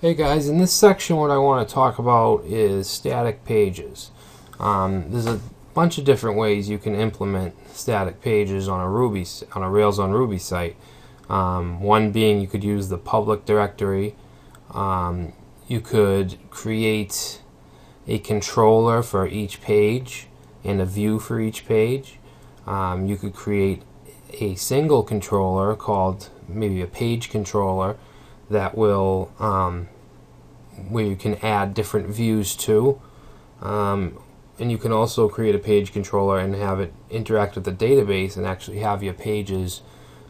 Hey guys, in this section what I want to talk about is static pages. There's a bunch of different ways you can implement static pages on a Rails on Ruby site. One being you could use the public directory. You could create a controller for each page and a view for each page. You could create a single controller called maybe a page controller that will where you can add different views to, and you can also create a page controller and have it interact with the database and actually have your pages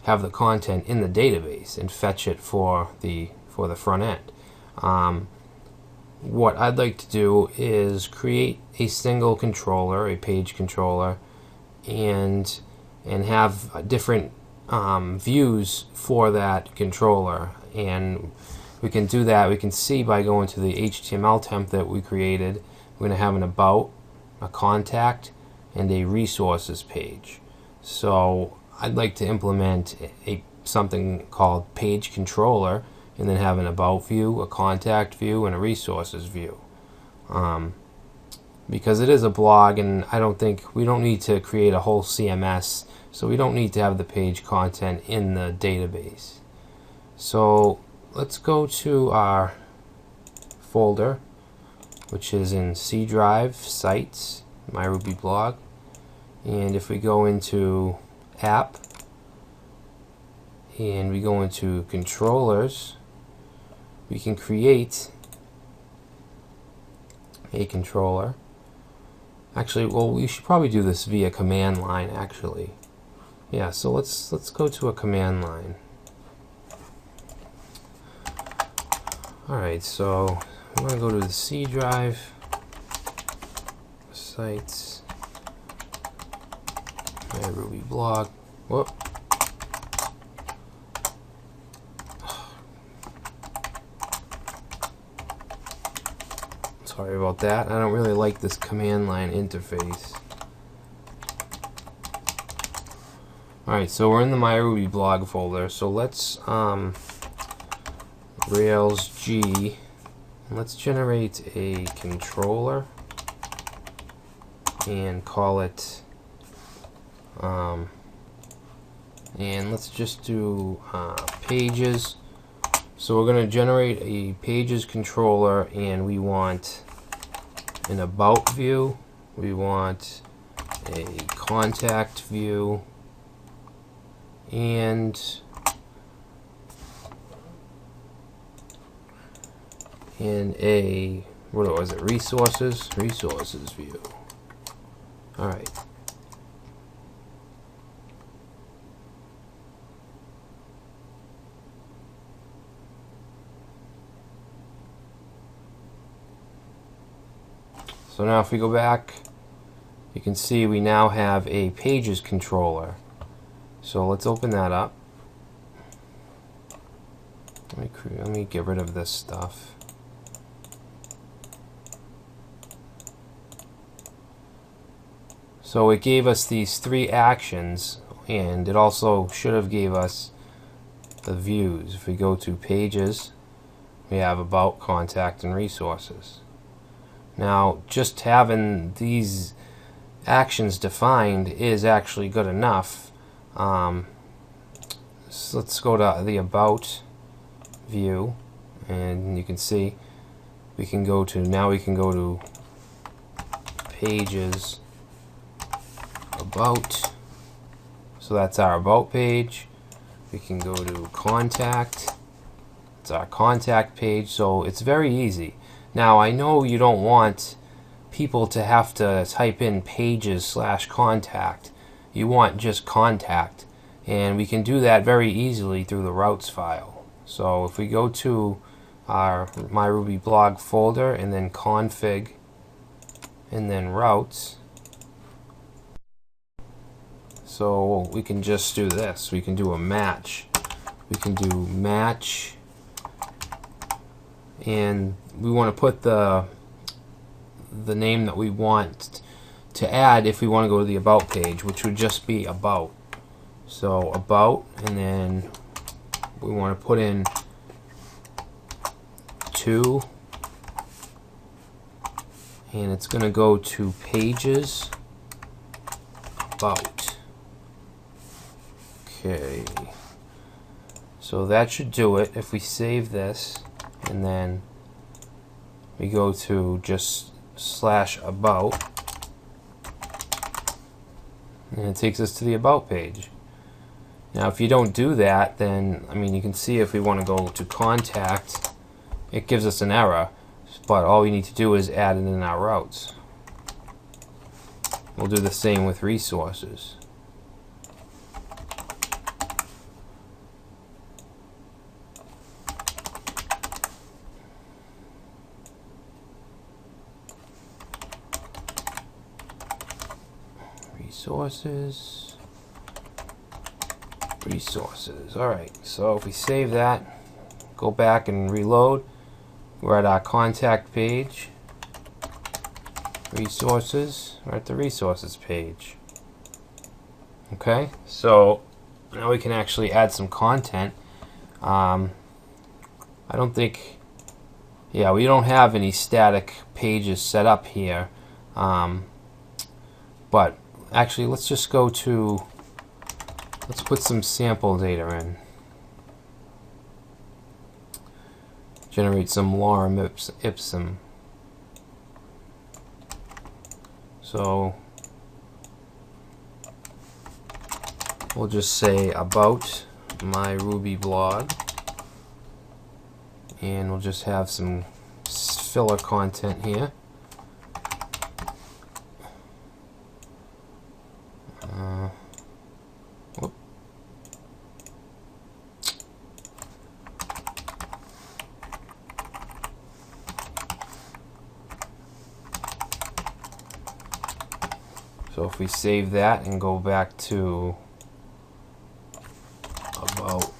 have the content in the database and fetch it for the front end. What I'd like to do is create a single controller, a page controller, and have different views for that controller. And we can do that. We can see by going to the HTML template that we created. We're going to have an about, a contact, and a resources page. So I'd like to implement something called page controller, and then have an about view, a contact view, and a resources view. Because it is a blog, and we don't need to create a whole CMS, so we don't need to have the page content in the database. So let's go to our folder, which is in C drive, sites, my Ruby blog. And if we go into app and we go into controllers, we can create a controller. Actually, well, we should probably do this via command line, actually. Yeah, so let's go to a command line. Alright, so I'm going to go to the C drive, sites, my Ruby blog. Whoop. Sorry about that. I don't really like this command line interface. Alright, so we're in the my Ruby blog folder. So let's Rails G. Let's generate a controller and call it and let's just do pages. So we're going to generate a pages controller, and we want an about view, we want a contact view, and a, what was it, resources view. Alright. So now if we go back, you can see we now have a pages controller. So let's open that up. Let me get rid of this stuff. So it gave us these three actions, and it also should have gave us the views. If we go to pages, we have about, contact, and resources. Now, just having these actions defined is actually good enough. So let's go to the about view, and you can see we can go to pages about. So that's our about page. We can go to contact. It's our contact page. So it's very easy. Now I know you don't want people to have to type in pages/contact. You want just contact, and we can do that very easily through the routes file. So if we go to our my Ruby blog folder and then config and then routes, so we can just do this. We can do a match. We can do match, and we want to put the name that we want to add if we want to go to the about page, which would just be about. So about, and then we want to put in 2, and it's going to go to pages about. Okay, so that should do it. If we save this and then we go to just /about, and it takes us to the about page. Now if you don't do that, then I mean, you can see if we want to go to contact, it gives us an error, but all we need to do is add it in our routes. We'll do the same with resources. Resources. Alright, so if we save that, go back and reload, we're at our contact page, resources, we're at the resources page. Okay, so now we can actually add some content. I don't think, yeah, we don't have any static pages set up here, but actually let's just go to, let's put some sample data in. Generate some lorem ipsum. So we'll just say about my Ruby blog, and we'll just have some filler content here. So if we save that and go back to about,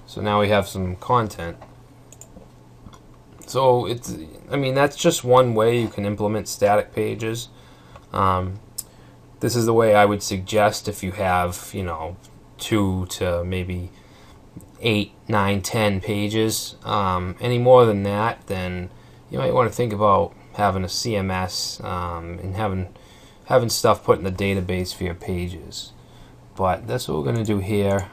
so now we have some content. So it's, I mean, that's just one way you can implement static pages. This is the way I would suggest if you have, you know, 2 to maybe 8, 9, 10 pages. Any more than that, then you might want to think about having a CMS and having stuff put in the database for your pages. But that's what we're going to do here.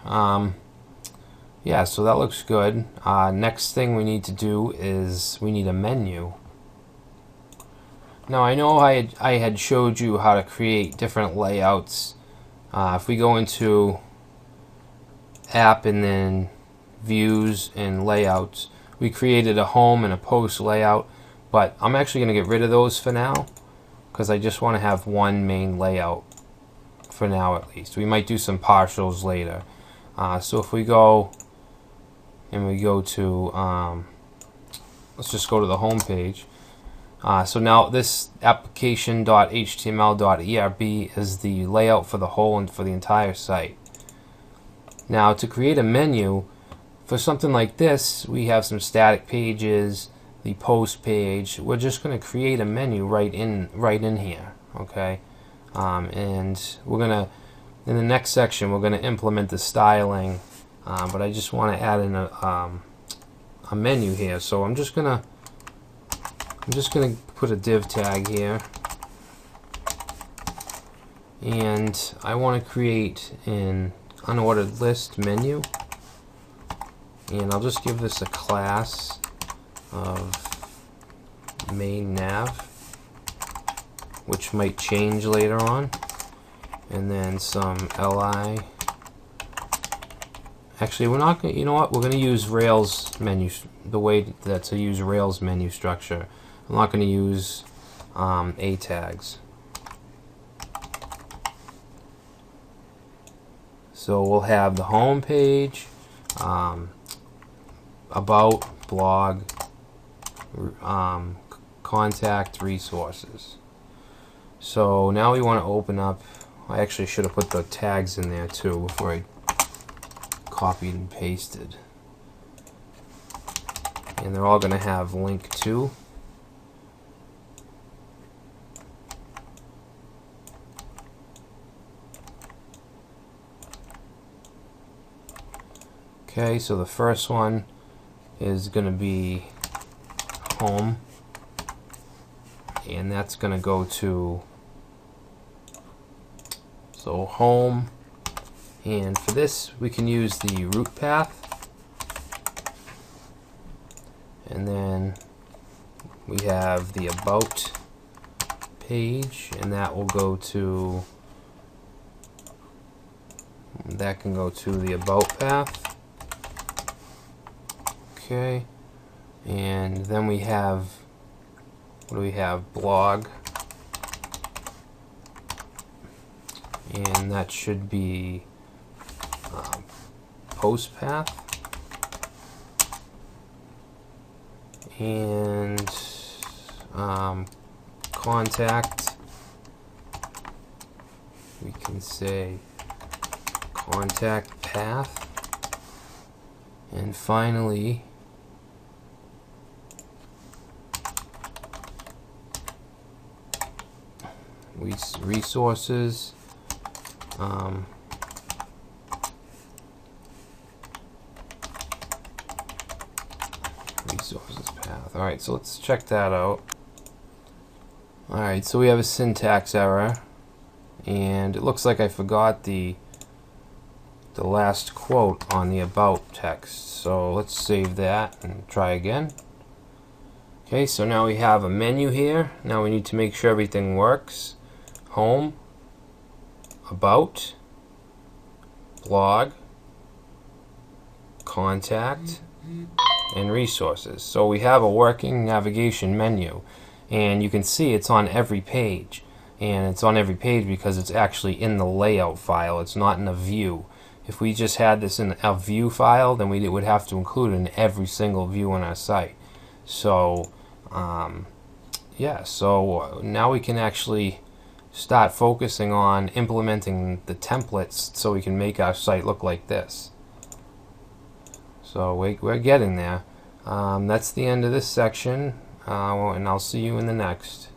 Yeah, so that looks good. Next thing we need to do is we need a menu. Now I know I had showed you how to create different layouts. If we go into app and then views and layouts, we created a home and a post layout, but I'm actually going to get rid of those for now because I just want to have one main layout for now at least. We might do some partials later. So if we go and we go to, let's just go to the home page. So now this application.html.erb is the layout for the whole and for the entire site. Now to create a menu for something like this, we have some static pages, the post page. We're just going to create a menu right in here, okay? And we're gonna, in the next section, we're gonna implement the styling, but I just want to add in a menu here. So I'm just gonna put a div tag here, and I want to create an unordered list menu, and I'll just give this a class of main nav, which might change later on, and then some li. Actually, we're not going to, you know what, we're going to use Rails menu, the way that to use Rails menu structure. I'm not going to use A tags. So we'll have the home page, about, blog, contact, resources. So now we want to open up, I actually should have put the tags in there too before I copied and pasted. And they're all going to have link to. Okay, so the first one is going to be home, and that's going to go to home, and for this we can use the root path, and then we have the about page, and that will go to, that can go to the about path. Okay, and then we have, what do we have, blog, and that should be post path, and contact, we can say contact path, and finally resources, resources path. Alright, so let's check that out. Alright, so we have a syntax error, and it looks like I forgot the last quote on the about text. So let's save that and try again. Okay, so now we have a menu here. Now we need to make sure everything works. Home, about, blog, contact, and resources. So we have a working navigation menu, and you can see it's on every page, and it's on every page because it's actually in the layout file. It's not in a view. If we just had this in a view file, then we would have to include it in every single view on our site. So yeah, so now we can actually start focusing on implementing the templates so we can make our site look like this. So we're getting there. That's the end of this section, and I'll see you in the next.